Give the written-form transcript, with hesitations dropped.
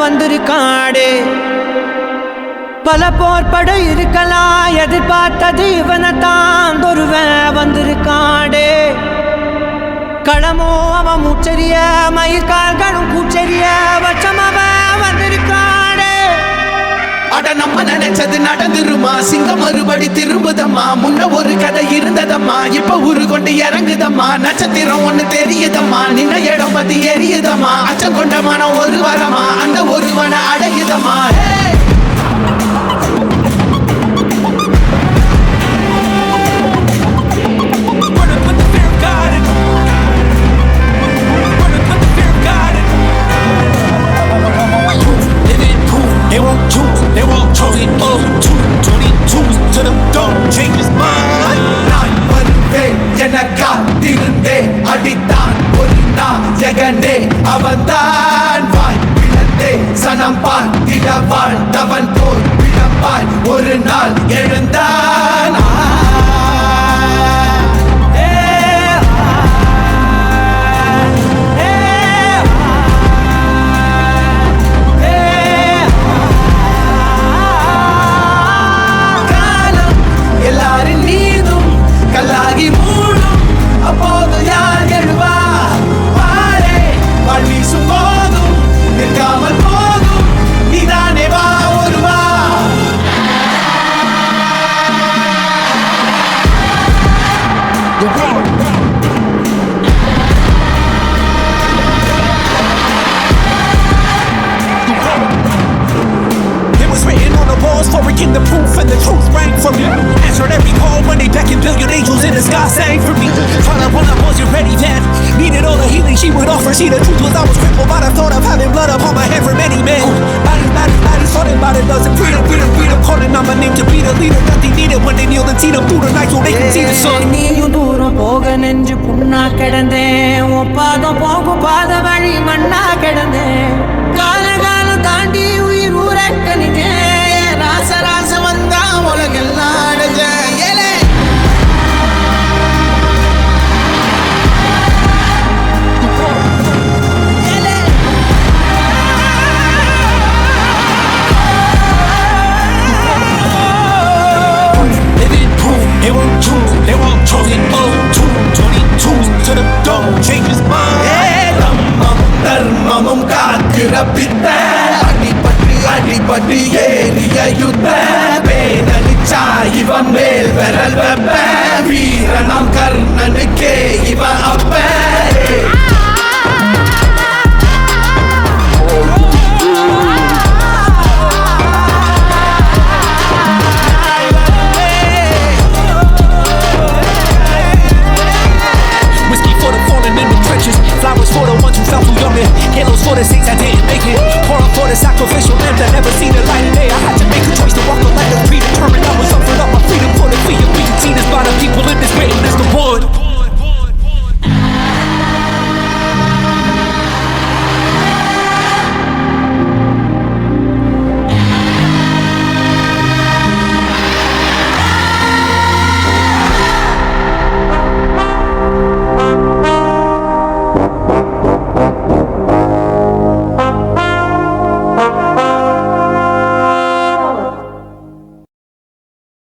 வந்திருக்காடே. பல போர்படை இருக்கலாம், எதிர்பார்த்தது இவனைத்தான் ஒருவன் வந்திருக்காடே. களமோ அவன் மூச்சரிய, மயிர்கால்களும் கூச்சரிய, வச்சம் அவன் வந்திருக்காடே. அட நம்ம நினைச்சது நடந்துருமா, சிங்கம் மறுபடி திரும்புதம்மா. முன்ன ஒரு கதை இருந்ததம்மா, இப்ப ஊரு கொண்டு இறங்குதம்மா. நட்சத்திரம் ஒண்ணு தெரியுதம்மா, நின்ன இடம் பத்தி எரியுதம்மா. அச்சம் கொண்ட மனம் ஒரு வரமா, அந்த ஒருவனை அடையுதம்மா. அடித்தான் ஒரு நாள் ஜெகனே, அவன்தான் வாய் பிளந்தே சனம் பார்த்திட வாழ்ந்தவன் போல் பிளப்பாய் ஒரு நாள் எழுந்தான். காலம் எல்லாரின் மீதும் கல்லாகி மூடும், அப்போது யார் எழுவா பாரே. வாழ் வீசும் போதும் நிற்காமல் போதும், நீதானே வா ஒருவா. It was written on the walls for a king, the proof and the truth rang for me. Answered every call when they beckoned, billion angels in the sky sang for me. Tried up when I wasn't ready then, needed all the healing she would offer. See, the truth was I was crippled by the thought of having blood upon my head for many men. Bodies, falling by the dozen. Freedom, calling on my name to be the leader that they needed when they kneeled and seen them through the night so they could see the sun. நீயும் தூரம் போக நெஞ்சு புண்ணா கிடந்தேன், ஒப்பாதம் போகும் பாத வழி மண்ணா கிடந்தேன். காலம் தாண்டி உயிர் ஊரக்கணிதேன், ராச வந்தா உலகெல்லாம் அடைஞ்சேன். They won't choose, they won't chosen. 22 to the dome, change his mind. தர்மமும் காக்கிற பித்த, அடிபட்டு ஏறிய யுத்த. பேரழிச்சா இவன் மேல் விரல் வெப்ப, வீரனாம் கர்ணனுக்கே இவன்